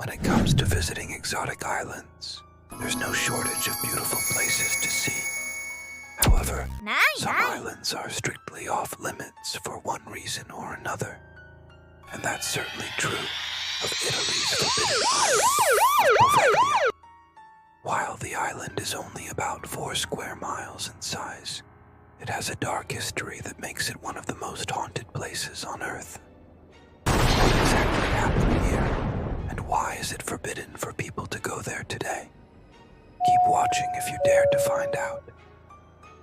When it comes to visiting exotic islands, there's no shortage of beautiful places to see. However, some islands are strictly off limits for one reason or another. And that's certainly true of Italy's forbidden island of Poveglia. While the island is only about 4 square miles in size, it has a dark history that makes it one of the most haunted places on Earth. What exactly happened here, and why is it forbidden for people to go there today? Keep watching if you dare to find out.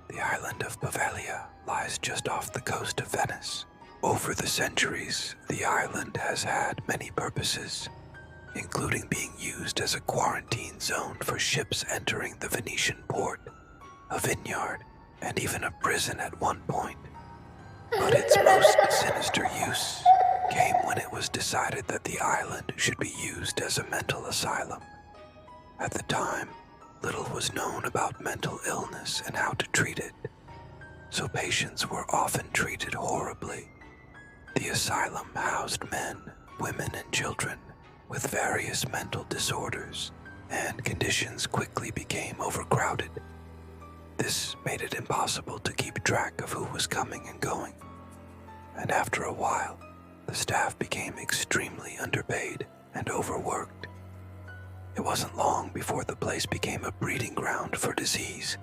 The island of Poveglia lies just off the coast of Venice. Over the centuries, the island has had many purposes, including being used as a quarantine zone for ships entering the Venetian port, a vineyard, and even a prison at one point. But its most sinister use came when it was decided that the island should be used as a mental asylum. At the time, little was known about mental illness and how to treat it, so patients were often treated horribly. The asylum housed men, women, and children with various mental disorders, and conditions quickly became overcrowded. This made it impossible to keep track of who was coming and going, and after a while, the staff became extremely underpaid and overworked. It wasn't long before the place became a breeding ground for disease.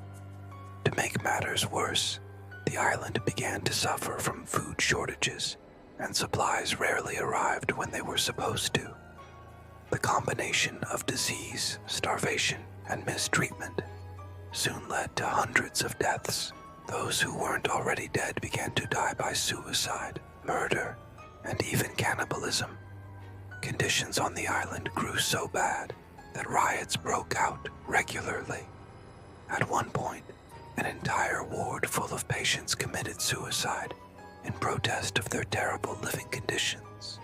To make matters worse, the island began to suffer from food shortages, and supplies rarely arrived when they were supposed to. The combination of disease, starvation, and mistreatment soon led to hundreds of deaths. Those who weren't already dead began to die by suicide, murder, and even cannibalism. Conditions on the island grew so bad that riots broke out regularly. At one point, an entire ward full of patients committed suicide in protest of their terrible living conditions.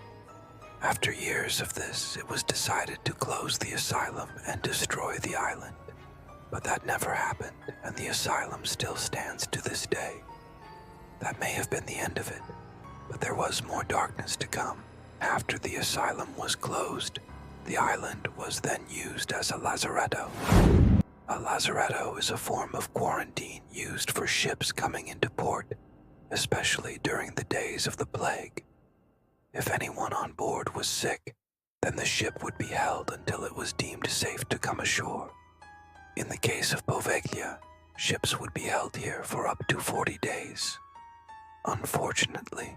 After years of this, it was decided to close the asylum and destroy the island. But that never happened, and the asylum still stands to this day. That may have been the end of it, but there was more darkness to come. After the asylum was closed, the island was then used as a lazaretto. A lazaretto is a form of quarantine used for ships coming into port, especially during the days of the plague. If anyone on board was sick, then the ship would be held until it was deemed safe to come ashore. In the case of Poveglia, ships would be held here for up to 40 days. Unfortunately,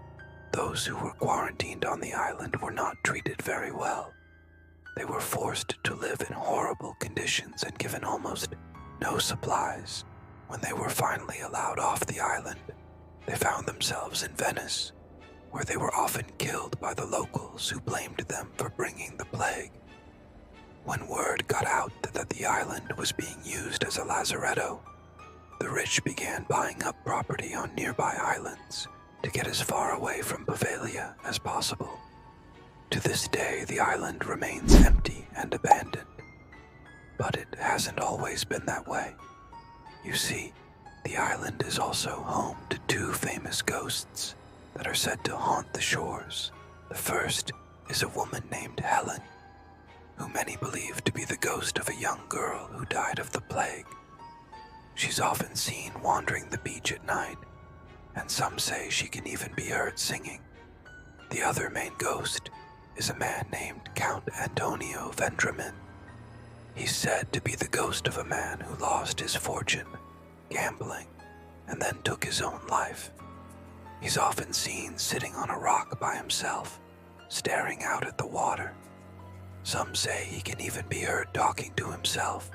those who were quarantined on the island were not treated very well. They were forced to live in horrible conditions and given almost no supplies. When they were finally allowed off the island, they found themselves in Venice, where they were often killed by the locals who blamed them for bringing the plague. When word got out that the island was being used as a lazaretto, the rich began buying up property on nearby islands to get as far away from Poveglia as possible. To this day, the island remains empty and abandoned. But it hasn't always been that way. You see, the island is also home to 2 famous ghosts that are said to haunt the shores. The first is a woman named Helen, who many believe to be the ghost of a young girl who died of the plague. She's often seen wandering the beach at night, and some say she can even be heard singing. The other main ghost is a man named Count Antonio Vendramin. He's said to be the ghost of a man who lost his fortune gambling and then took his own life. He's often seen sitting on a rock by himself, staring out at the water. Some say he can even be heard talking to himself.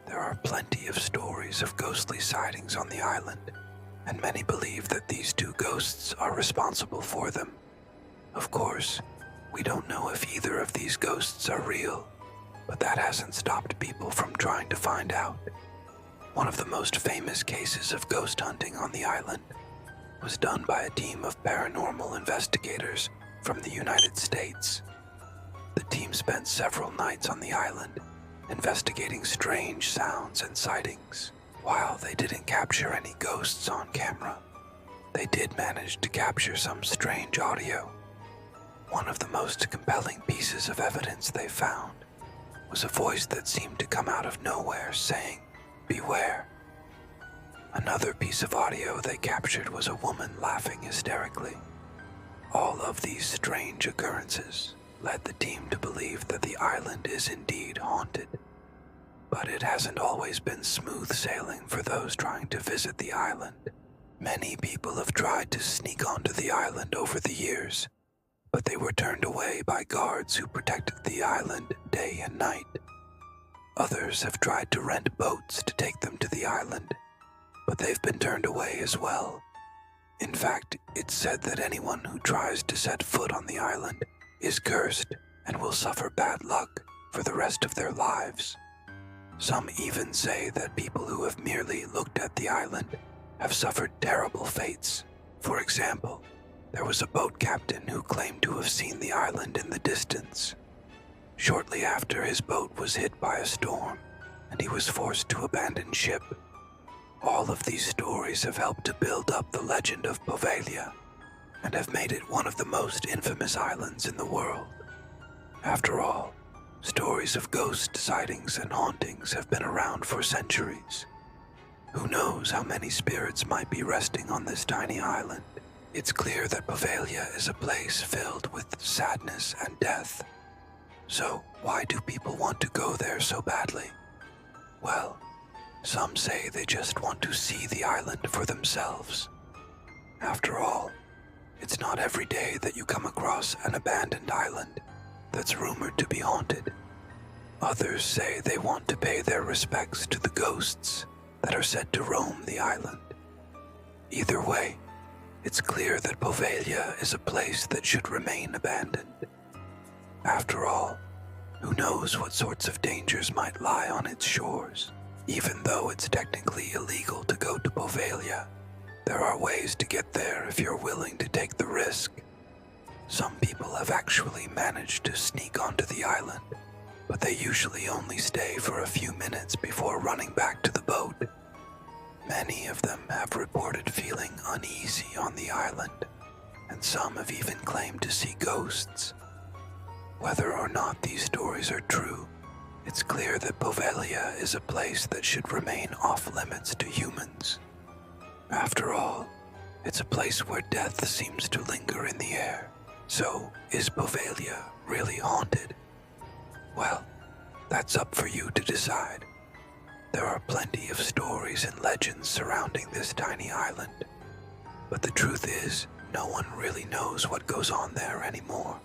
There are plenty of stories of ghostly sightings on the island, and many believe that these 2 ghosts are responsible for them. Of course, we don't know if either of these ghosts are real, but that hasn't stopped people from trying to find out. One of the most famous cases of ghost hunting on the island was done by a team of paranormal investigators from the United States. The team spent several nights on the island investigating strange sounds and sightings. While they didn't capture any ghosts on camera, they did manage to capture some strange audio. One of the most compelling pieces of evidence they found was a voice that seemed to come out of nowhere saying, "Beware." Another piece of audio they captured was a woman laughing hysterically. All of these strange occurrences led the team to believe that the island is indeed haunted. But it hasn't always been smooth sailing for those trying to visit the island. Many people have tried to sneak onto the island over the years, but they were turned away by guards who protected the island day and night. Others have tried to rent boats to take them to the island, but they've been turned away as well. In fact, it's said that anyone who tries to set foot on the island is cursed and will suffer bad luck for the rest of their lives. Some even say that people who have merely looked at the island have suffered terrible fates. For example, there was a boat captain who claimed to have seen the island in the distance. Shortly after, his boat was hit by a storm, and he was forced to abandon ship. All of these stories have helped to build up the legend of Poveglia, and have made it one of the most infamous islands in the world. After all, stories of ghost sightings and hauntings have been around for centuries. Who knows how many spirits might be resting on this tiny island? It's clear that Poveglia is a place filled with sadness and death. So why do people want to go there so badly? Well, some say they just want to see the island for themselves. After all, it's not every day that you come across an abandoned island that's rumored to be haunted. Others say they want to pay their respects to the ghosts that are said to roam the island. Either way, it's clear that Poveglia is a place that should remain abandoned. After all, who knows what sorts of dangers might lie on its shores? Even though it's technically illegal to go to Poveglia, there are ways to get there if you're willing to take the risk. Some people have actually managed to sneak onto the island, but they usually only stay for a few minutes before running back to the boat. Many of them have reported feeling uneasy on the island, and some have even claimed to see ghosts. Whether or not these stories are true, it's clear that Poveglia is a place that should remain off-limits to humans. After all, it's a place where death seems to linger in the air. So, is Poveglia really haunted? Well, that's up for you to decide. There are plenty of stories and legends surrounding this tiny island, but the truth is, no one really knows what goes on there anymore.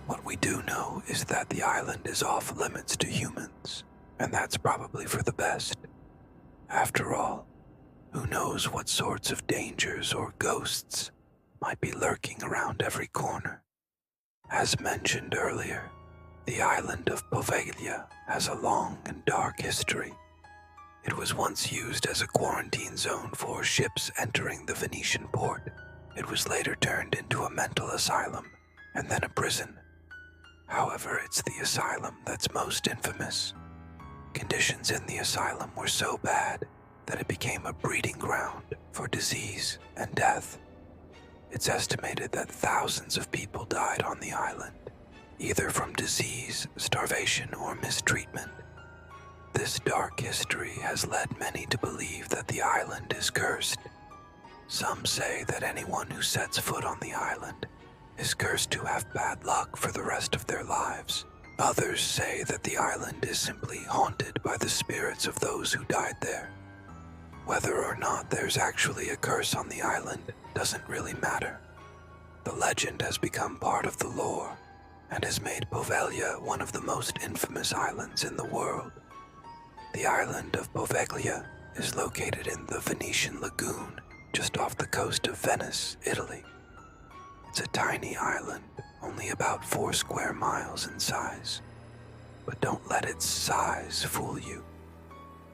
What we do know is that the island is off limits to humans, and that's probably for the best. After all, who knows what sorts of dangers or ghosts might be lurking around every corner. As mentioned earlier, the island of Poveglia has a long and dark history. It was once used as a quarantine zone for ships entering the Venetian port. It was later turned into a mental asylum, and then a prison. However, it's the asylum that's most infamous. Conditions in the asylum were so bad that it became a breeding ground for disease and death. It's estimated that thousands of people died on the island, either from disease, starvation, or mistreatment. This dark history has led many to believe that the island is cursed. Some say that anyone who sets foot on the island is cursed to have bad luck for the rest of their lives. Others say that the island is simply haunted by the spirits of those who died there. Whether or not there's actually a curse on the island doesn't really matter. The legend has become part of the lore and has made Poveglia one of the most infamous islands in the world. The island of Poveglia is located in the Venetian lagoon just off the coast of Venice, Italy. It's a tiny island, only about 4 square miles in size. But don't let its size fool you.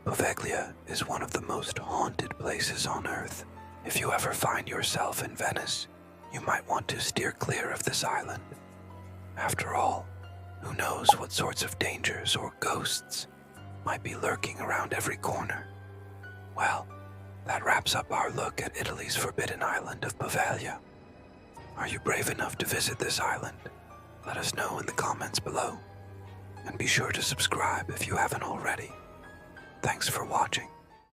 Poveglia is one of the most haunted places on Earth. If you ever find yourself in Venice, you might want to steer clear of this island. After all, who knows what sorts of dangers or ghosts might be lurking around every corner. Well, that wraps up our look at Italy's forbidden island of Poveglia. Are you brave enough to visit this island? Let us know in the comments below. and be sure to subscribe if you haven't already. Thanks for watching.